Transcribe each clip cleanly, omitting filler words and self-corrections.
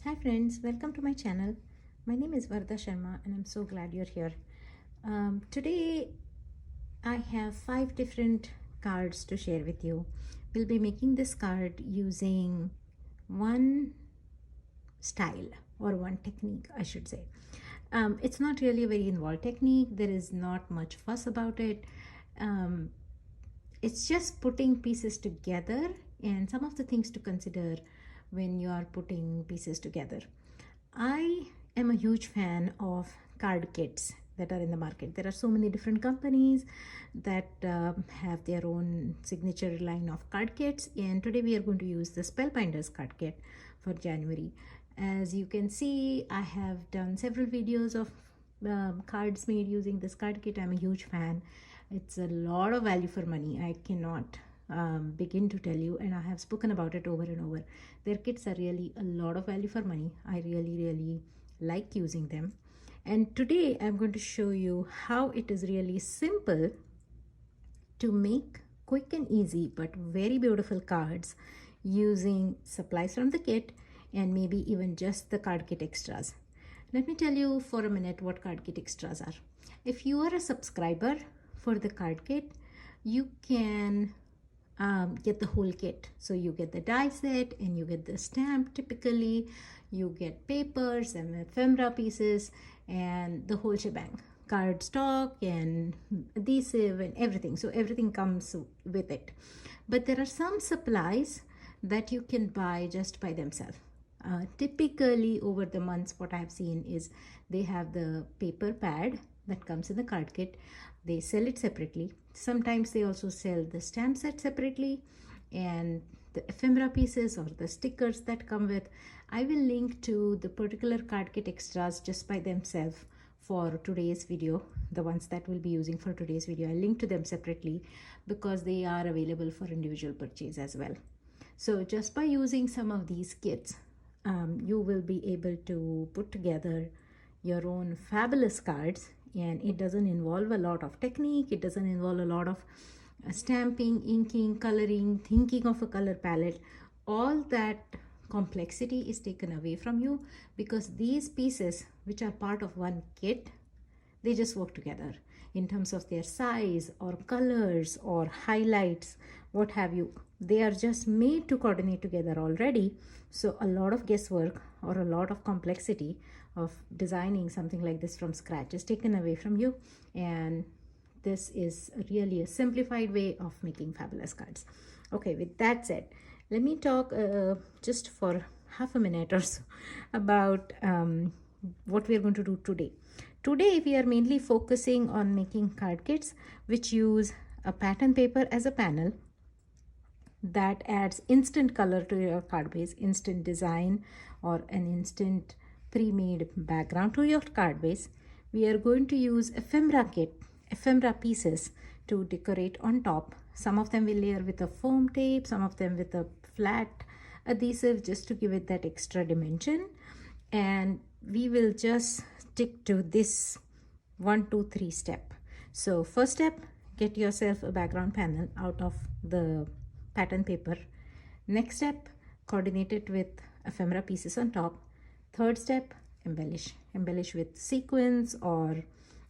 Hi friends, welcome to my channel. My name is Vardha Sharma and I'm so glad you're here. Today I have 5 different cards to share with you. We'll be making this card using one style or one technique, I should say. It's not really a very involved technique. There is not much fuss about it. It's just putting pieces together and some of the things to consider when you are putting pieces together. I am a huge fan of card kits that are in the market. There are so many different companies that have their own signature line of card kits, and today we are going to use the Spellbinders Card Kit for January. As you can see, I have done several videos of cards made using this card kit. I'm a huge fan. It's a lot of value for money. I cannot begin to tell you, and I have spoken about it over and over. Their kits are really a lot of value for money. I really like using them, and today I'm going to show you how it is really simple to make quick and easy but very beautiful cards using supplies from the kit and maybe even just the card kit extras. Let me tell you for a minute what card kit extras are. If you are a subscriber for the card kit, you can get the whole kit. So you get the die set and you get the stamp. Typically you get papers and ephemera pieces and the whole shebang, card stock and adhesive and everything. So everything comes with it. But there are some supplies that you can buy just by themselves. Typically over the months, what I have seen is they have the paper pad that comes in the card kit. They sell it separately. Sometimes they also sell the stamp set separately and the ephemera pieces or the stickers that come with. I will link to the particular card kit extras just by themselves for today's video, the ones that we'll be using for today's video. I'll link to them separately because they are available for individual purchase as well. So just by using some of these kits, you will be able to put together your own fabulous cards, and it doesn't involve a lot of technique. It doesn't involve a lot of stamping, inking, coloring, thinking of a color palette. All that complexity is taken away from you because these pieces, which are part of one kit, they just work together in terms of their size or colors or highlights, what have you. They are just made to coordinate together already. So a lot of guesswork or a lot of complexity of designing something like this from scratch is taken away from you, and this is really a simplified way of making fabulous cards. Okay, with that said, let me talk just for half a minute or so about what we are going to do today. Today we are mainly focusing on making card kits which use a pattern paper as a panel that adds instant color to your card base, instant design, or an instant pre-made background to your card base. We are going to use ephemera pieces to decorate on top. Some of them will layer with a foam tape, some of them with a flat adhesive just to give it that extra dimension. And we will just stick to this 1, 2, 3 step. So first step, get yourself a background panel out of the pattern paper. Next step, coordinate it with ephemera pieces on top. Third step, embellish with sequins or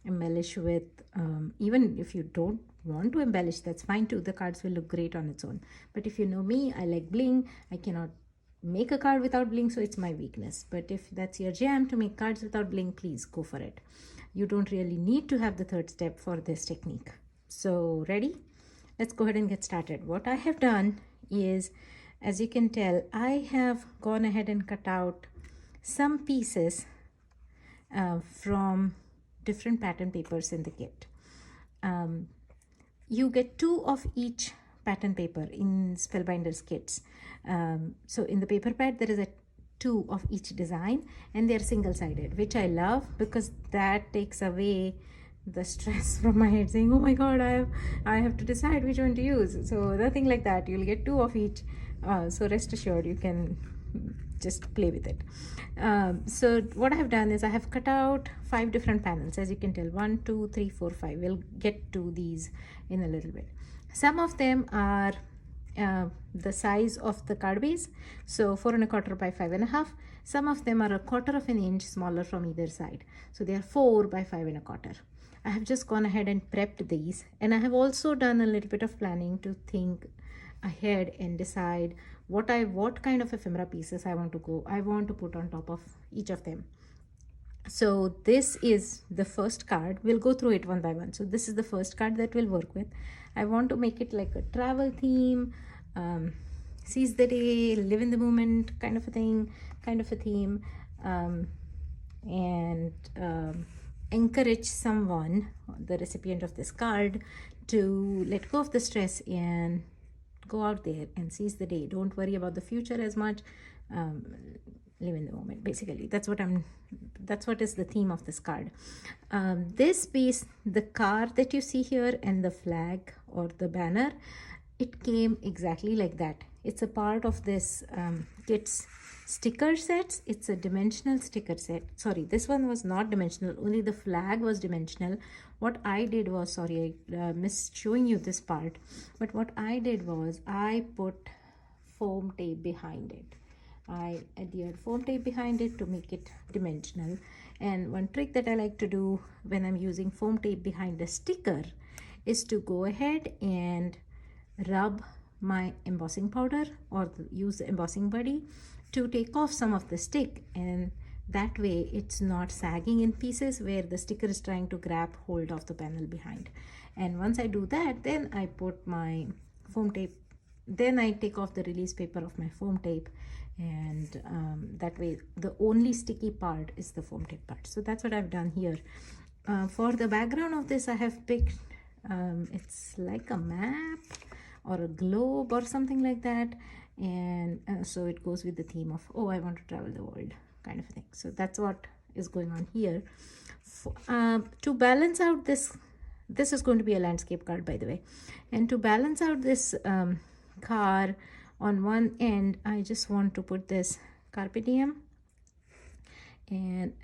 embellish with even if you don't want to embellish, that's fine too. The cards will look great on its own. But if you know me, I like bling. I cannot make a card without bling, so it's my weakness. But if that's your jam to make cards without bling, please go for it. You don't really need to have the third step for this technique. So ready? Let's go ahead and get started. What I have done is, as you can tell, I have gone ahead and cut out some pieces from different pattern papers in the kit. You get 2 of each pattern paper in Spellbinders kits. So in the paper pad there is a 2 of each design, and they're single-sided, which I love because that takes away the stress from my head saying, oh my god, I have to decide which one to use. So nothing like that. You'll get 2 of each, so rest assured you can just play with it. So what I have done is I have cut out 5 different panels. As you can tell, 1, 2, 3, 4, 5. We'll get to these in a little bit. Some of them are the size of the card base. So 4¼ by 5½. Some of them are 1/4 of an inch smaller from either side. So they are 4 by 5¼ I have just gone ahead and prepped these, and I have also done a little bit of planning to think ahead and decide what kind of ephemera pieces I want to put on top of each of them. So this is the first card. We'll go through it one by one. So this is the first card that we'll work with. I want to make it like a travel theme, seize the day, live in the moment kind of a theme, and encourage someone, the recipient of this card, to let go of the stress and go out there and seize the day. Don't worry about the future as much. Live in the moment. Basically, that's what is the theme of this card. This piece, the car that you see here and the flag or the banner, it came exactly like that. It's a part of this kit's sticker sets. It's a dimensional sticker set. Sorry, this one was not dimensional, only the flag was dimensional. What I did was, sorry, I missed showing you this part, but what I did was I put foam tape behind it. I adhered foam tape behind it to make it dimensional. And one trick that I like to do when I'm using foam tape behind a sticker is to go ahead and rub my embossing powder or use the embossing buddy to take off some of the stick, and that way it's not sagging in pieces where the sticker is trying to grab hold of the panel behind. And once I do that, then I put my foam tape, then I take off the release paper of my foam tape, and that way the only sticky part is the foam tape part. So that's what I've done here. For the background of this, I have picked it's like a map or a globe or something like that, and so it goes with the theme of, oh, I want to travel the world kind of a thing. So that's what is going on here. To balance out this is going to be a landscape card, by the way, and to balance out this car, on one end I just want to put this carpe diem, and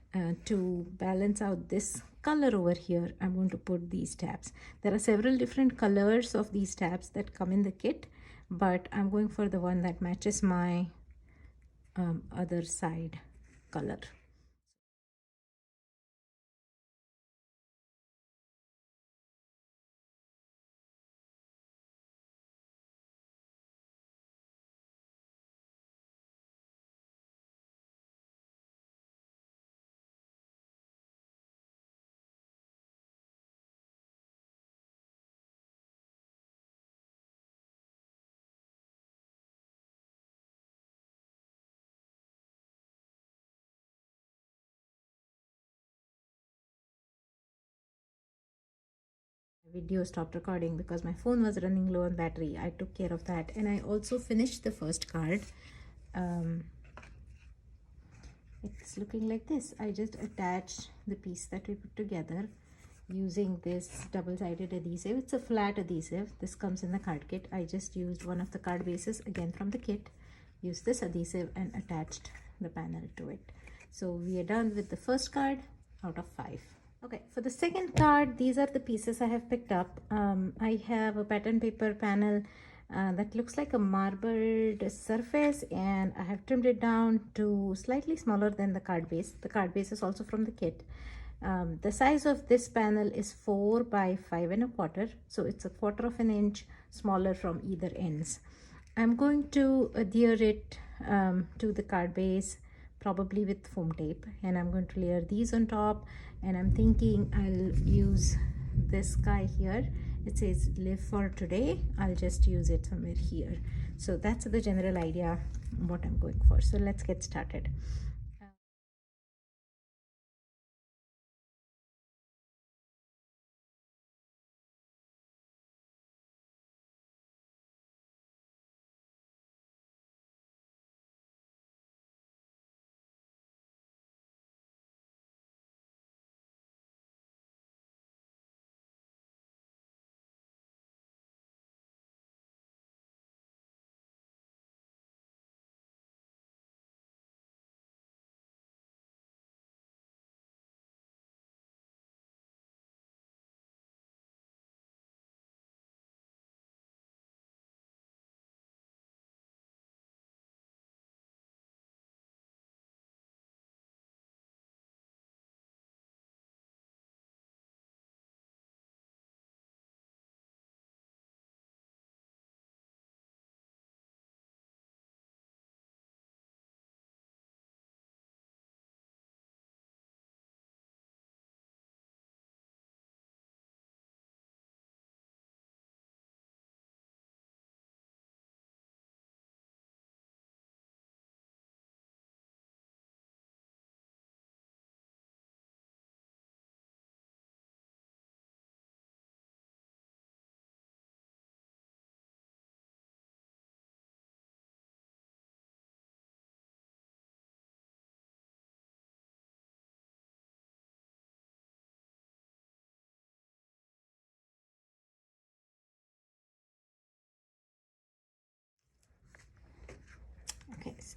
to balance out this color over here, I'm going to put these tabs. There are several different colors of these tabs that come in the kit, but I'm going for the one that matches my other side color. Video stopped recording because my phone was running low on battery. I took care of that, and I also finished the first card. It's looking like this. I just attached the piece that we put together using this double-sided adhesive. It's a flat adhesive. This comes in the card kit. I just used one of the card bases again from the kit, used this adhesive and attached the panel to it. So we are done with the first card out of 5. Okay, for the second card, these are the pieces I have picked up. I have a pattern paper panel that looks like a marbled surface, and I have trimmed it down to slightly smaller than the card base. The card base is also from the kit. The size of this panel is 4 by 5¼ so it's 1/4 of an inch smaller from either ends. I'm going to adhere it to the card base, probably with foam tape, and I'm going to layer these on top, and I'm thinking I'll use this guy here. It says live for today. I'll just use it somewhere here. So that's the general idea what I'm going for. So let's get started.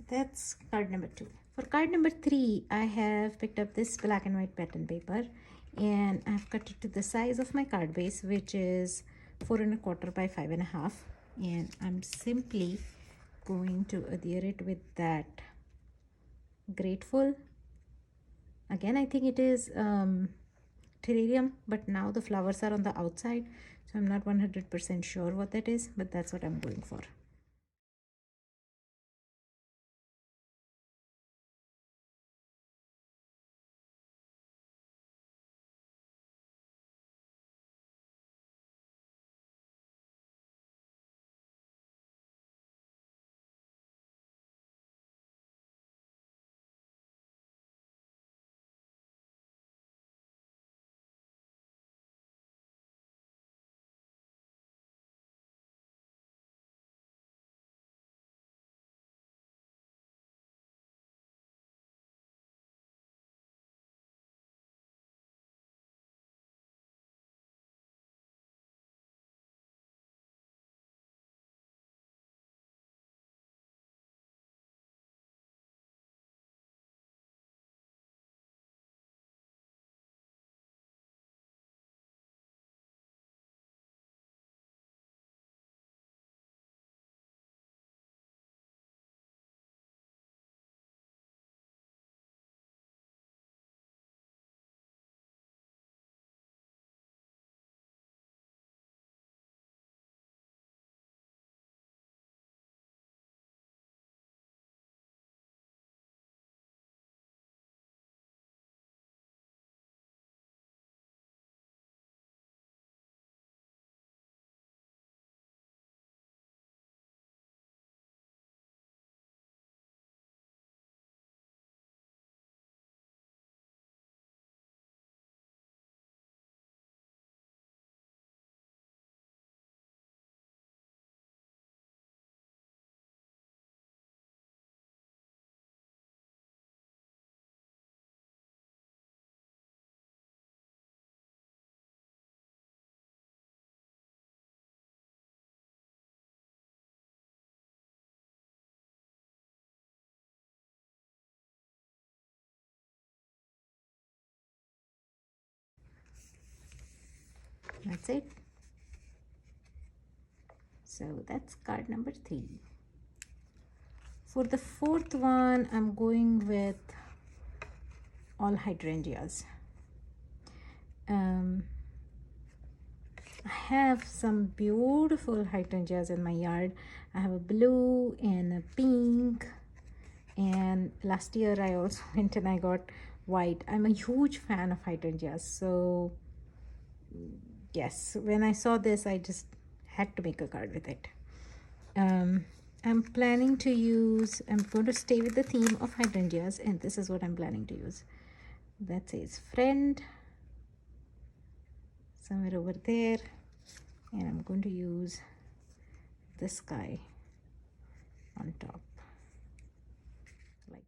that's card number 2. For card number 3, I have picked up this black and white pattern paper, and I've cut it to the size of my card base, which is 4¼ by 5½, and I'm simply going to adhere it with that grateful. Again, I think it is terrarium, but now the flowers are on the outside, so I'm not 100% sure what that is, but that's what I'm going for. That's it. So that's card number 3. For the 4th one, I'm going with all hydrangeas. I have some beautiful hydrangeas in my yard. I have a blue and a pink, and last year I also went and I got white. I'm a huge fan of hydrangeas, so yes, when I saw this I just had to make a card with it. I'm planning to use, I'm going to stay with the theme of hydrangeas, and this is what I'm planning to use. That says friend somewhere over there, and I'm going to use this guy on top. Like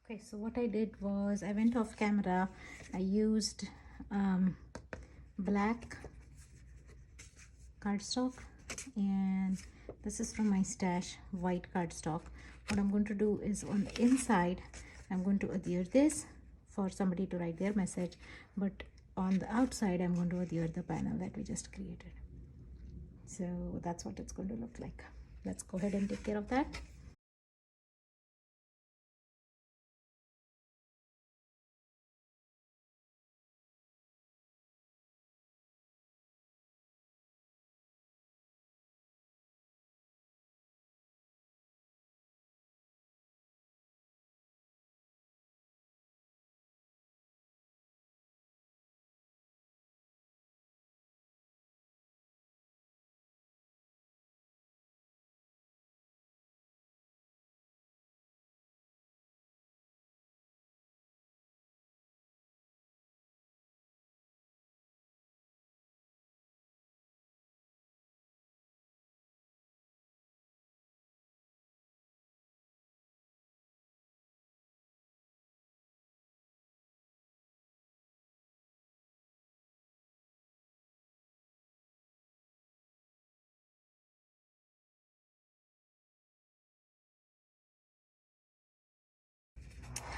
okay, so what I did was I went off camera. I used black cardstock, and this is from my stash, white cardstock. What I'm going to do is on the inside I'm going to adhere this for somebody to write their message, but on the outside I'm going to adhere the panel that we just created. So that's what it's going to look like. Let's go ahead and take care of that.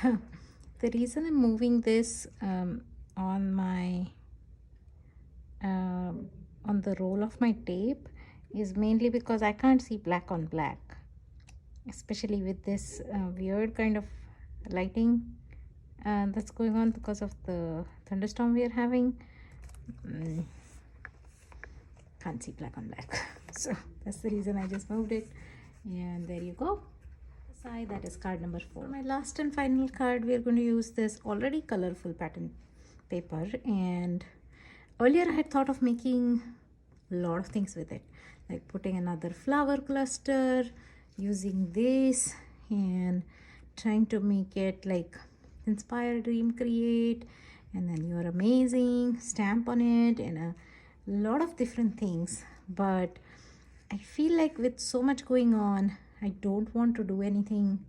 The reason I'm moving this on my on the roll of my tape is mainly because I can't see black on black, especially with this weird kind of lighting that's going on because of the thunderstorm we are having. Can't see black on black. So that's the reason I just moved it. And there you go. Side, that is card number 4. For my last and final card, we are going to use this already colorful pattern paper. And earlier I had thought of making a lot of things with it, like putting another flower cluster, using this, and trying to make it like inspire, dream, create, and then you're amazing, stamp on it, and a lot of different things. But I feel like with so much going on, I don't want to do anything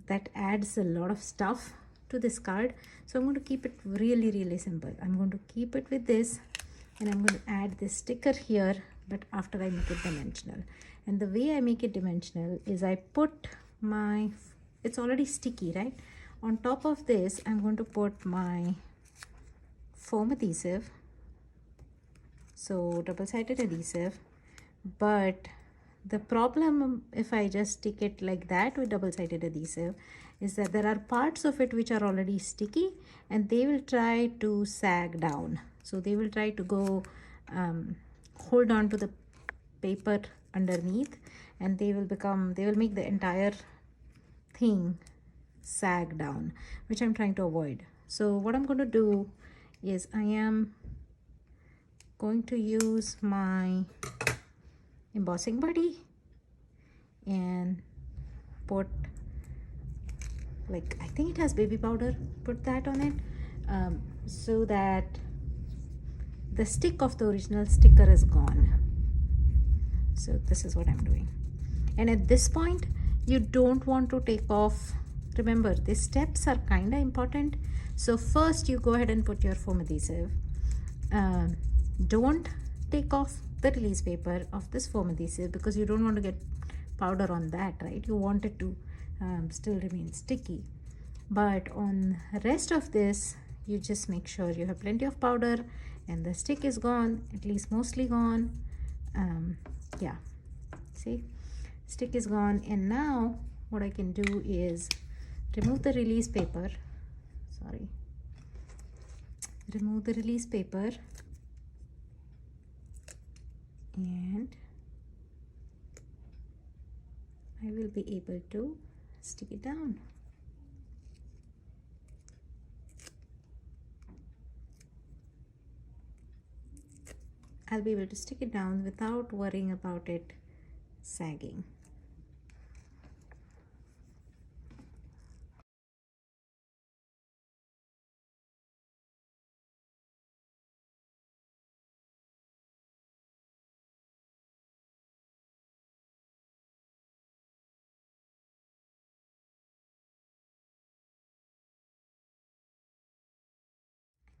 that adds a lot of stuff to this card. So I'm going to keep it really simple. I'm going to keep it with this, and I'm going to add this sticker here, but after I make it dimensional. And the way I make it dimensional is I put my, it's already sticky, right? On top of this, I'm going to put my foam adhesive, so double-sided adhesive. But the problem if I just stick it like that with double-sided adhesive is that there are parts of it which are already sticky, and they will try to sag down. So they will try to go hold on to the paper underneath, and they will make the entire thing sag down, which I'm trying to avoid. So what I'm going to do is I am going to use my embossing buddy and put, like, I think it has baby powder, put that on it, so that the stick of the original sticker is gone. So this is what I'm doing. And at this point, you don't want to take off. Remember, these steps are kind of important. So first you go ahead and put your foam adhesive. Don't take off the release paper of this foam adhesive because you don't want to get powder on that, right? You want it to still remain sticky. But on the rest of this, you just make sure you have plenty of powder and the stick is gone, at least mostly gone. Yeah, see, stick is gone. And now what I can do is remove the release paper. Remove the release paper, and I will be able to stick it down. I'll be able to stick it down without worrying about it sagging.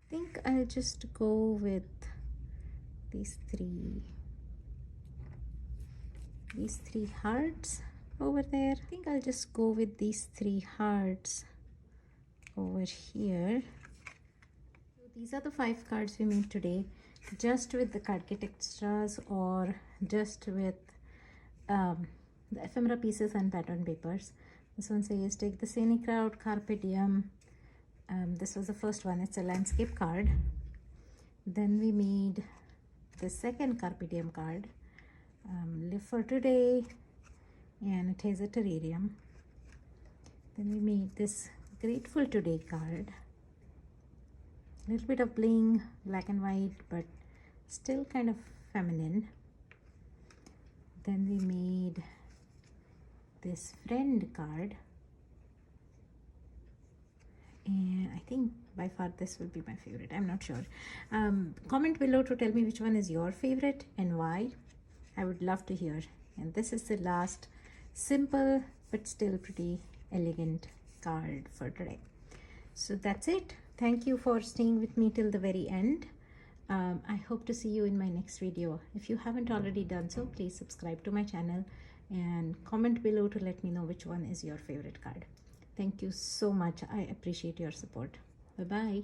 I think I'll just go with these three hearts over there. I think I'll just go with these 3 hearts over here. So these are the 5 cards we made today, just with the card kit extras or just with the ephemera pieces and pattern papers. This one says take the scenic route, carpe diem. This was the first one, it's a landscape card. Then we made the second carpe diem card, live for today, and it has a terrarium. Then we made this grateful today card, a little bit of bling, black and white, but still kind of feminine. Then we made this friend card, and I think by far this will be my favorite. I'm not sure. Comment below to tell me which one is your favorite and why. I would love to hear. And this is the last simple but still pretty elegant card for today. So that's it. Thank you for staying with me till the very end. I hope to see you in my next video. If you haven't already done so, please subscribe to my channel and comment below to let me know which one is your favorite card. Thank you so much. I appreciate your support. Bye bye.